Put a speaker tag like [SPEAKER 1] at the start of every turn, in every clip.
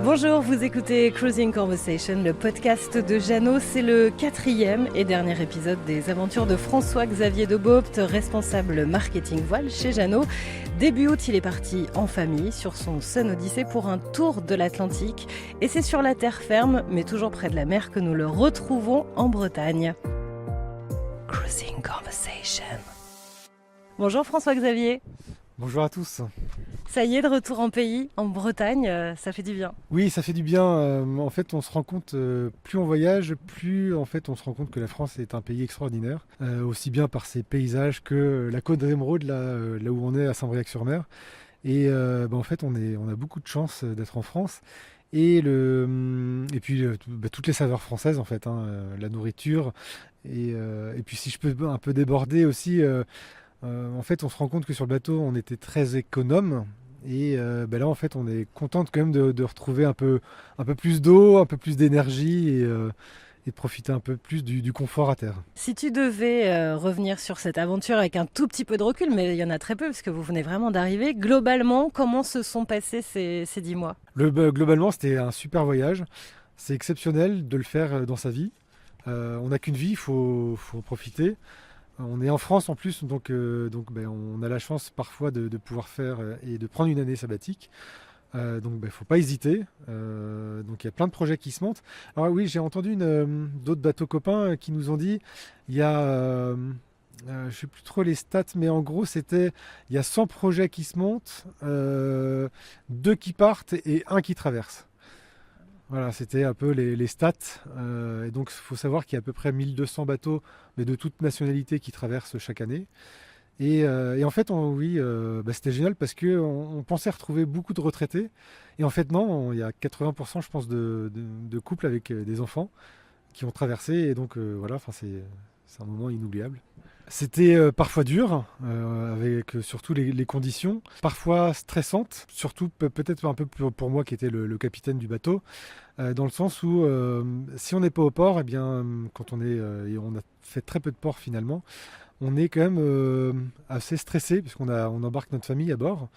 [SPEAKER 1] Bonjour, vous écoutez Cruising Conversation, le podcast de Jeannot. C'est le 4e et dernier épisode des aventures de François-Xavier de Beaupt, responsable marketing voile chez Jeannot. Début août, il est parti en famille sur son Sun Odyssey pour un tour de l'Atlantique. Et c'est sur la terre ferme, mais toujours près de la mer, que nous le retrouvons en Bretagne. Cruising Conversation. Bonjour François-Xavier.
[SPEAKER 2] Bonjour à tous.
[SPEAKER 1] Ça y est, de retour en pays, en Bretagne, ça fait du bien.
[SPEAKER 2] Oui, ça fait du bien. En fait, on se rend compte, plus on voyage, plus en fait, on se rend compte que la France est un pays extraordinaire, aussi bien par ses paysages que la côte d'Émeraude, là où on est à Saint-Briac-sur-Mer. Et en fait, on a beaucoup de chance d'être en France. Et puis toutes les saveurs françaises en fait, la nourriture. Et puis si je peux un peu déborder aussi. En fait, on se rend compte que sur le bateau, on était très économe. Et là, en fait, on est contente quand même de retrouver un peu plus d'eau, un peu plus d'énergie et de profiter un peu plus du confort à terre.
[SPEAKER 1] Si tu devais revenir sur cette aventure avec un tout petit peu de recul, mais il y en a très peu parce que vous venez vraiment d'arriver, globalement, comment se sont passés ces 10 mois ?
[SPEAKER 2] Globalement, c'était un super voyage. C'est exceptionnel de le faire dans sa vie. On n'a qu'une vie, il faut en profiter. On est en France en plus, donc on a la chance parfois de pouvoir faire et de prendre une année sabbatique. Donc il ne faut pas hésiter. Donc il y a plein de projets qui se montent. Alors oui, j'ai entendu d'autres bateaux copains qui nous ont dit, il y a, je ne sais plus trop les stats, mais en gros il y a 100 projets qui se montent, 2 qui partent et 1 qui traverse. Voilà, c'était un peu les stats. Et donc, il faut savoir qu'il y a à peu près 1200 bateaux, mais de toutes nationalités, qui traversent chaque année. Et en fait, c'était génial parce qu'on pensait retrouver beaucoup de retraités. Et en fait, non, il y a 80%, je pense, de couples avec des enfants qui ont traversé. Et donc, c'est un moment inoubliable. C'était parfois dur, avec surtout les conditions, parfois stressantes, surtout peut-être un peu pour moi qui était le capitaine du bateau, dans le sens où si on n'est pas au port, eh bien, quand et on a fait très peu de port finalement, on est quand même assez stressé puisqu'on embarque notre famille à bord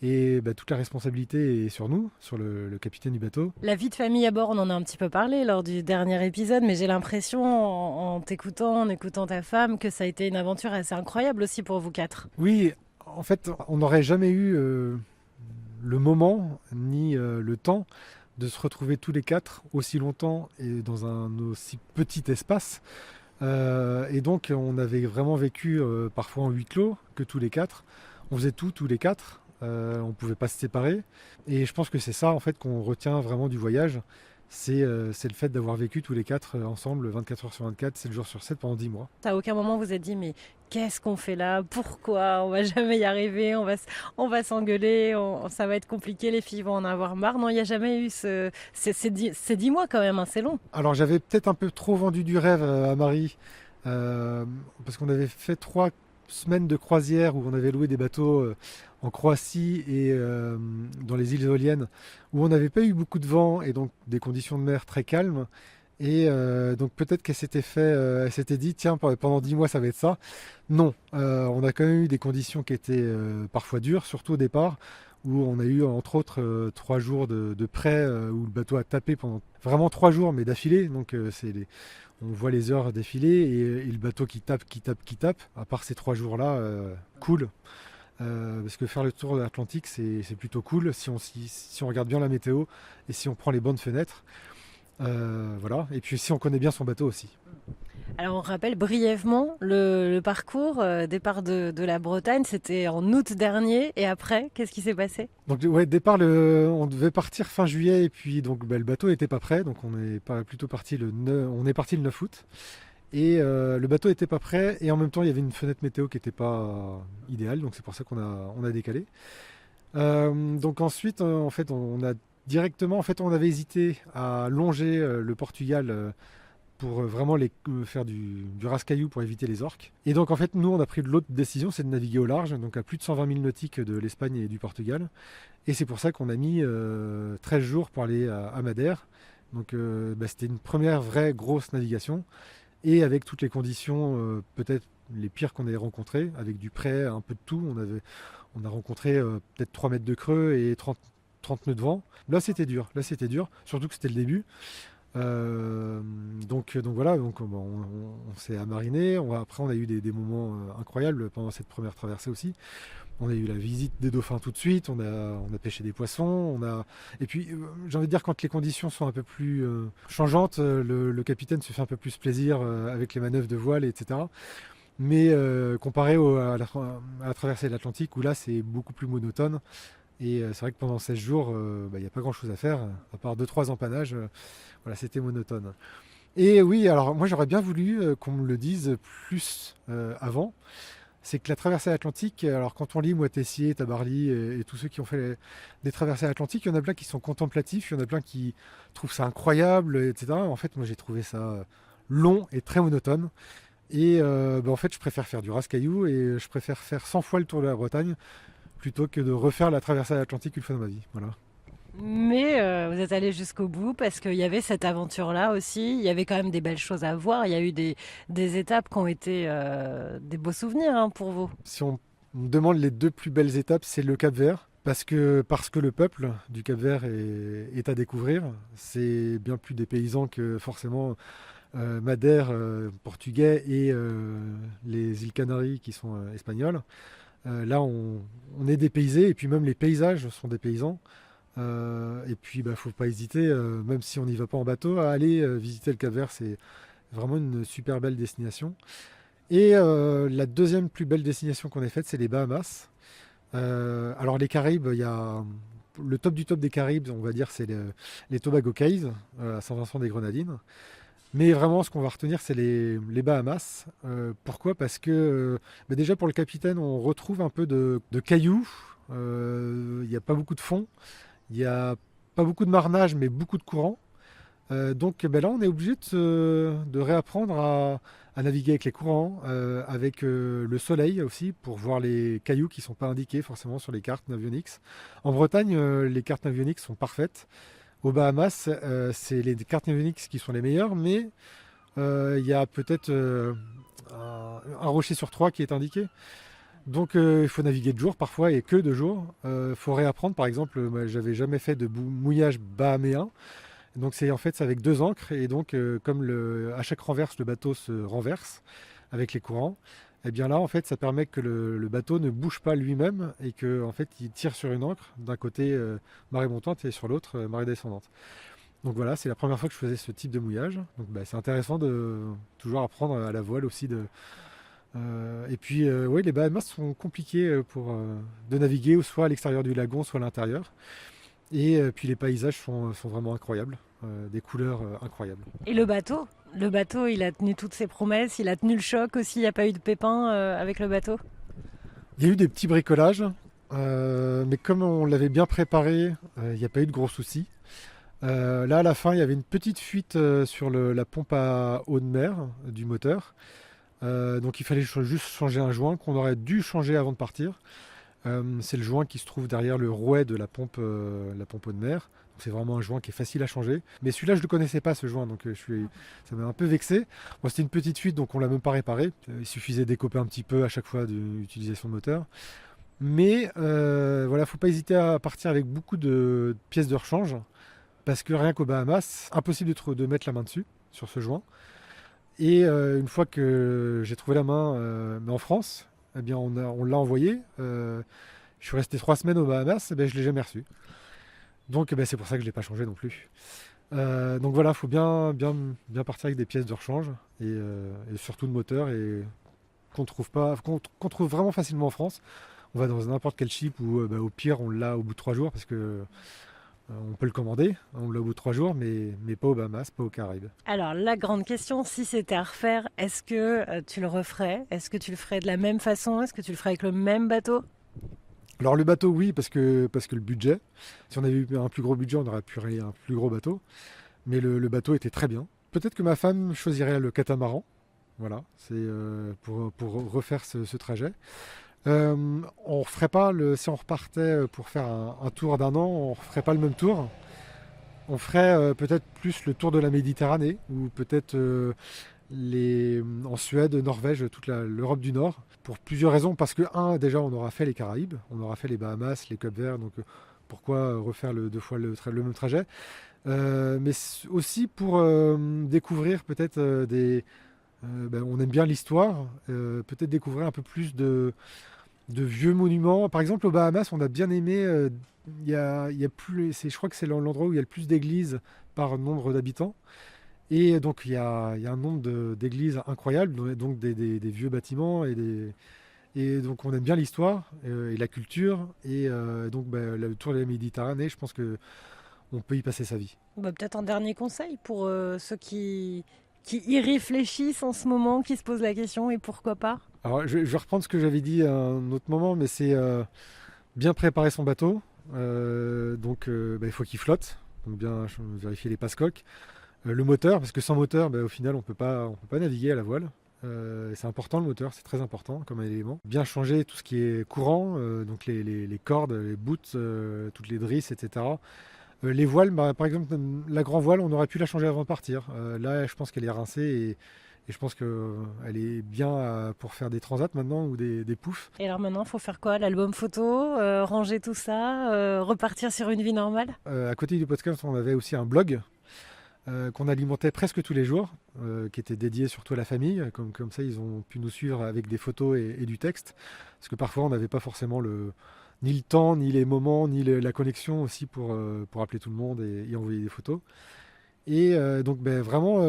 [SPEAKER 2] et toute la responsabilité est sur nous, sur le capitaine du bateau.
[SPEAKER 1] La vie de famille à bord, on en a un petit peu parlé lors du dernier épisode, mais j'ai l'impression, en t'écoutant, en écoutant ta femme, que ça a été une aventure assez incroyable aussi pour vous 4.
[SPEAKER 2] Oui, en fait, on n'aurait jamais eu le moment ni le temps de se retrouver tous les 4 aussi longtemps et dans un aussi petit espace. Et donc on avait vraiment vécu parfois en huis clos que tous les 4. On faisait tout tous les 4. On ne pouvait pas se séparer. Et je pense que c'est ça en fait qu'on retient vraiment du voyage. C'est le fait d'avoir vécu tous les 4 ensemble 24 heures sur 24, 7 jours sur 7 pendant 10 mois.
[SPEAKER 1] À aucun moment vous êtes dit mais qu'est-ce qu'on fait là ? Pourquoi ? On va jamais y arriver, on va s'engueuler, ça va être compliqué, les filles vont en avoir marre. Non, il n'y a jamais eu c'est 10 mois quand même, hein, c'est long.
[SPEAKER 2] Alors j'avais peut-être un peu trop vendu du rêve à Marie, parce qu'on avait fait 3 semaines de croisière où on avait loué des bateaux en Croatie et dans les îles éoliennes où on n'avait pas eu beaucoup de vent et donc des conditions de mer très calmes. Et donc peut-être qu'elle elle s'était dit tiens pendant 10 mois ça va être ça. Non, on a quand même eu des conditions qui étaient parfois dures, surtout au départ, où on a eu entre autres 3 jours de près où le bateau a tapé pendant vraiment 3 jours mais d'affilée. Donc on voit les heures défiler et le bateau qui tape. À part ces 3 jours-là, cool. Parce que faire le tour de l'Atlantique, c'est plutôt cool si on regarde bien la météo et si on prend les bonnes fenêtres. Voilà. Et puis si on connaît bien son bateau aussi.
[SPEAKER 1] Alors on rappelle brièvement le parcours, départ de la Bretagne, c'était en août dernier, et après, qu'est-ce qui s'est passé ?
[SPEAKER 2] Donc ouais, départ, on devait partir fin juillet et puis donc le bateau n'était pas prêt, donc on est parti le 9 août. Et le bateau n'était pas prêt et en même temps il y avait une fenêtre météo qui n'était pas idéale, donc c'est pour ça qu'on a décalé. Donc ensuite en fait on a directement, en fait on avait hésité à longer le Portugal pour vraiment faire du rascaillou pour éviter les orques. Et donc en fait nous on a pris l'autre décision, c'est de naviguer au large, donc à plus de 120 000 nautiques de l'Espagne et du Portugal. Et c'est pour ça qu'on a mis 13 jours pour aller à Madère. Donc c'était une première vraie grosse navigation. Et avec toutes les conditions peut-être les pires qu'on ait rencontrées, avec du près, un peu de tout. On a rencontré peut-être 3 mètres de creux et 30 nœuds de vent. Là c'était dur, surtout que c'était le début. Donc voilà, on s'est amariné. Après on a eu des moments incroyables pendant cette première traversée aussi. On a eu la visite des dauphins tout de suite, on a pêché des poissons, et puis j'ai envie de dire quand les conditions sont un peu plus changeantes, le capitaine se fait un peu plus plaisir avec les manœuvres de voile, etc. Mais comparé à la traversée de l'Atlantique où là c'est beaucoup plus monotone. Et c'est vrai que pendant 16 jours, il n'y a pas grand chose à faire, à part 2-3 empannages, voilà, c'était monotone. Et oui, alors moi j'aurais bien voulu qu'on me le dise plus avant. C'est que la traversée atlantique, alors quand on lit moi Tessier, Tabarly et tous ceux qui ont fait des traversées atlantiques, il y en a plein qui sont contemplatifs, il y en a plein qui trouvent ça incroyable, etc. En fait, moi j'ai trouvé ça long et très monotone. Et en fait, je préfère faire du rascaillou et je préfère faire 100 fois le tour de la Bretagne plutôt que de refaire la traversée atlantique une fois dans ma vie. Voilà.
[SPEAKER 1] Mais vous êtes allé jusqu'au bout parce qu'il y avait cette aventure-là aussi. Il y avait quand même des belles choses à voir. Il y a eu des étapes qui ont été des beaux souvenirs hein, pour vous.
[SPEAKER 2] Si on me demande les 2 plus belles étapes, c'est le Cap-Vert. Parce que le peuple du Cap-Vert est à découvrir. C'est bien plus des paysans que forcément Madère, portugais, et les îles Canaries qui sont espagnoles. Là, on est dépaysé, et puis même les paysages sont des paysans. Et puis, faut pas hésiter, même si on n'y va pas en bateau, à aller visiter le Cap-Vert. C'est vraiment une super belle destination. Et la deuxième plus belle destination qu'on ait faite, c'est les Bahamas. Alors les Caraïbes, il y a le top du top des Caraïbes, on va dire, c'est les Tobago Cays, à Saint-Vincent des Grenadines. Mais vraiment, ce qu'on va retenir, c'est les Bahamas. Pourquoi? Parce que déjà pour le capitaine, on retrouve un peu de cailloux. Il n'y a pas beaucoup de fond. Il n'y a pas beaucoup de marnage, mais beaucoup de courant. Donc là, on est obligé de réapprendre à naviguer avec les courants, avec le soleil aussi, pour voir les cailloux qui ne sont pas indiqués forcément sur les cartes Navionics. En Bretagne, les cartes Navionics sont parfaites. Aux Bahamas, c'est les cartes Navionics qui sont les meilleures, mais il y a peut-être un rocher sur 3 qui est indiqué. Donc il faut naviguer de jour parfois et que de jour. Il faut réapprendre, par exemple, moi, j'avais jamais fait de mouillage bahaméen. Donc c'est avec 2 ancres, et donc comme à chaque renverse, le bateau se renverse avec les courants, et bien là en fait ça permet que le bateau ne bouge pas lui-même et que il tire sur une ancre d'un côté marée montante et sur l'autre marée descendante. Donc voilà, c'est la première fois que je faisais ce type de mouillage. Donc c'est intéressant de toujours apprendre à la voile aussi et puis oui, les Bahamas sont compliqués de naviguer, ou soit à l'extérieur du lagon, soit à l'intérieur. Et puis les paysages sont vraiment incroyables, des couleurs incroyables.
[SPEAKER 1] Et le bateau? Le bateau, il a tenu toutes ses promesses, il a tenu le choc aussi, il n'y a pas eu de pépins avec le bateau?
[SPEAKER 2] Il y a eu des petits bricolages, mais comme on l'avait bien préparé, il n'y a pas eu de gros soucis. Là, à la fin, il y avait une petite fuite sur la pompe à eau de mer du moteur. Donc il fallait juste changer un joint qu'on aurait dû changer avant de partir. C'est le joint qui se trouve derrière le rouet de la pompe eau de mer. C'est vraiment un joint qui est facile à changer. Mais celui-là, je ne le connaissais pas, ce joint, donc ça m'a un peu vexé. Bon, c'était une petite fuite, donc on ne l'a même pas réparé. Il suffisait d'écoper un petit peu à chaque fois de l'utilisation de moteur. Mais voilà, faut pas hésiter à partir avec beaucoup de pièces de rechange, parce que rien qu'aux Bahamas, impossible de mettre la main dessus, sur ce joint. Et une fois que j'ai trouvé la main, mais en France, eh bien on l'a envoyé. Je suis resté 3 semaines aux Bahamas, je ne l'ai jamais reçu. Donc c'est pour ça que je ne l'ai pas changé non plus. Donc voilà, il faut bien partir avec des pièces de rechange, et surtout de moteur, et qu'on trouve vraiment facilement en France. On va dans n'importe quel ship où au pire on l'a au bout de 3 jours, parce que on peut le commander, on l'a au bout de 3 jours, mais pas aux Bahamas, pas aux Caraïbes.
[SPEAKER 1] Alors la grande question, si c'était à refaire, est-ce que tu le referais? Est-ce que tu le ferais de la même façon? Est-ce que tu le ferais avec le même bateau?
[SPEAKER 2] Alors le bateau, oui, parce que le budget. Si on avait eu un plus gros budget, on aurait pu rayer un plus gros bateau. Mais le bateau était très bien. Peut-être que ma femme choisirait le catamaran. Voilà, c'est pour refaire ce trajet. On ferait pas si on repartait pour faire un tour d'1 an, on ferait pas le même tour. On ferait peut-être plus le tour de la Méditerranée, ou peut-être en Suède, Norvège, toute l'Europe du Nord, pour plusieurs raisons. Parce que déjà on aura fait les Caraïbes, on aura fait les Bahamas, les Cap-Verts, donc pourquoi refaire deux fois le même trajet. Mais aussi pour découvrir peut-être on aime bien l'histoire, peut-être découvrir un peu plus de vieux monuments. Par exemple, aux Bahamas, on a bien aimé. Il y a plus, je crois que c'est l'endroit où il y a le plus d'églises par nombre d'habitants. Et donc, il y a un nombre d'églises incroyables, donc des vieux bâtiments. Et donc, on aime bien l'histoire et la culture. Et donc, le tour de la Méditerranée, je pense qu'on peut y passer sa vie.
[SPEAKER 1] Peut-être un dernier conseil pour ceux qui y réfléchissent en ce moment, qui se posent la question et pourquoi pas.
[SPEAKER 2] Alors, je vais reprendre ce que j'avais dit à un autre moment, mais c'est bien préparer son bateau. Il faut qu'il flotte, donc bien vérifier les passe-coques. Le moteur, parce que sans moteur, au final, on peut pas naviguer à la voile. C'est important le moteur, c'est très important comme élément. Bien changer tout ce qui est courant, donc les cordes, les boots, toutes les drisses, etc. Les voiles, par exemple, la grand voile, on aurait pu la changer avant de partir. Là, je pense qu'elle est rincée et je pense qu'elle est bien pour faire des transats maintenant ou des poufs.
[SPEAKER 1] Et alors maintenant, il faut faire quoi? L'album photo, ranger tout ça, repartir sur une vie normale?
[SPEAKER 2] À côté du podcast, on avait aussi un blog qu'on alimentait presque tous les jours, qui était dédié surtout à la famille. Comme ça, ils ont pu nous suivre avec des photos et du texte. Parce que parfois, on n'avait pas forcément ni le temps, ni les moments, ni la connexion aussi pour appeler tout le monde et envoyer des photos. Et vraiment,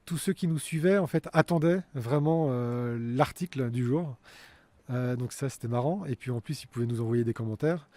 [SPEAKER 2] tous ceux qui nous suivaient en fait attendaient vraiment l'article du jour. Donc ça, c'était marrant. Et puis en plus, ils pouvaient nous envoyer des commentaires.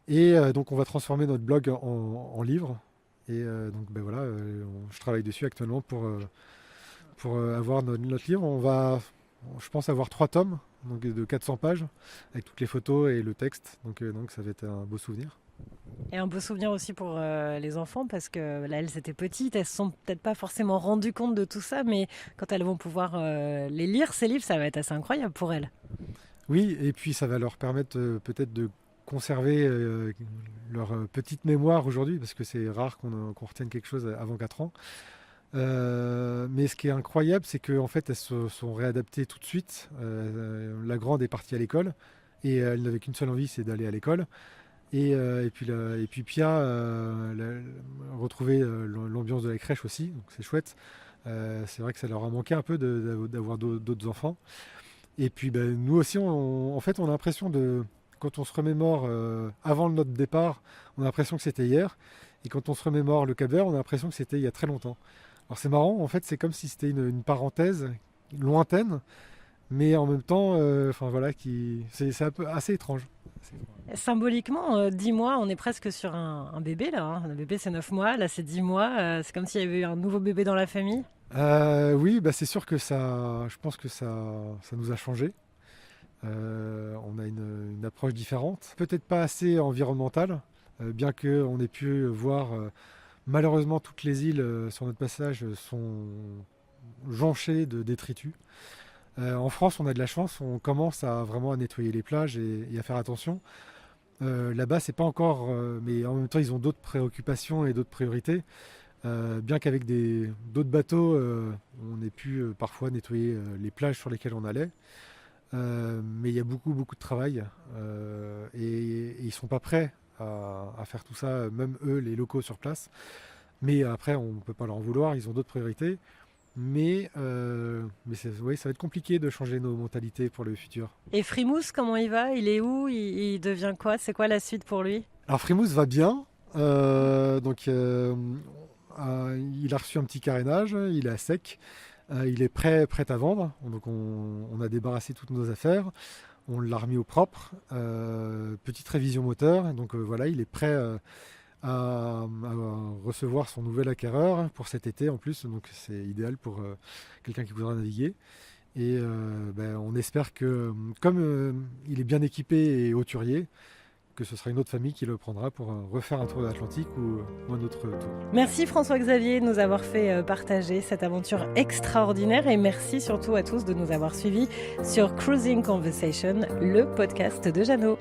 [SPEAKER 2] Et donc on va transformer notre blog en livre. Et je travaille dessus actuellement pour avoir notre livre. On va, je pense, avoir 3 tomes, donc de 400 pages, avec toutes les photos et le texte. Donc ça va être un beau souvenir.
[SPEAKER 1] Et un beau souvenir aussi pour les enfants, parce que là, elles étaient petites, elles ne se sont peut-être pas forcément rendues compte de tout ça, mais quand elles vont pouvoir les lire, ces livres, ça va être assez incroyable pour elles.
[SPEAKER 2] Oui, et puis ça va leur permettre peut-être de conserver leur petite mémoire aujourd'hui, parce que c'est rare qu'on retienne quelque chose avant 4 ans. Mais ce qui est incroyable, c'est qu'en fait, elles se sont réadaptées tout de suite. La grande est partie à l'école, et elle n'avait qu'une seule envie, c'est d'aller à l'école. Et puis Pia retrouver l'ambiance de la crèche aussi, donc c'est chouette. C'est vrai que ça leur a manqué un peu d'avoir d'autres enfants. Et puis nous aussi, en fait, on a l'impression quand on se remémore avant notre départ, on a l'impression que c'était hier. Et quand on se remémore le Cap-Vert, on a l'impression que c'était il y a très longtemps. Alors c'est marrant, en fait, c'est comme si c'était une parenthèse lointaine, mais en même temps, c'est un peu assez étrange.
[SPEAKER 1] Symboliquement, 10 mois, on est presque sur un bébé là. Hein. Le bébé, c'est 9 mois, là c'est 10 mois. C'est comme s'il y avait eu un nouveau bébé dans la famille.
[SPEAKER 2] Oui, c'est sûr que je pense que ça nous a changé. On a une approche différente, peut-être pas assez environnementale, bien qu'on ait pu voir malheureusement toutes les îles sur notre passage sont jonchées de détritus. En France, on a de la chance, on commence vraiment à nettoyer les plages et à faire attention. Là-bas, c'est pas encore, mais en même temps, ils ont d'autres préoccupations et d'autres priorités. Bien qu'avec d'autres bateaux, on ait pu parfois nettoyer les plages sur lesquelles on allait. Mais il y a beaucoup de travail et ils sont pas prêts à faire tout ça, même eux, les locaux sur place. Mais après, on ne peut pas leur en vouloir, ils ont d'autres priorités. Mais ça va être compliqué de changer nos mentalités pour le futur.
[SPEAKER 1] Et Frimousse, comment il va? Il est où? Il devient quoi? C'est quoi la suite pour lui?
[SPEAKER 2] Alors Frimousse va bien. Il a reçu un petit carénage, il est à sec. Il est prêt à vendre. Donc on a débarrassé toutes nos affaires. On l'a remis au propre. Petite révision moteur. Donc il est prêt à recevoir son nouvel acquéreur pour cet été en plus, donc c'est idéal pour quelqu'un qui voudra naviguer. Et on espère que comme il est bien équipé et hauturier, que ce sera une autre famille qui le prendra pour refaire un tour de l'Atlantique ou un autre tour.
[SPEAKER 1] Merci François-Xavier de nous avoir fait partager cette aventure extraordinaire et merci surtout à tous de nous avoir suivis sur Cruising Conversation, le podcast de Jeannot.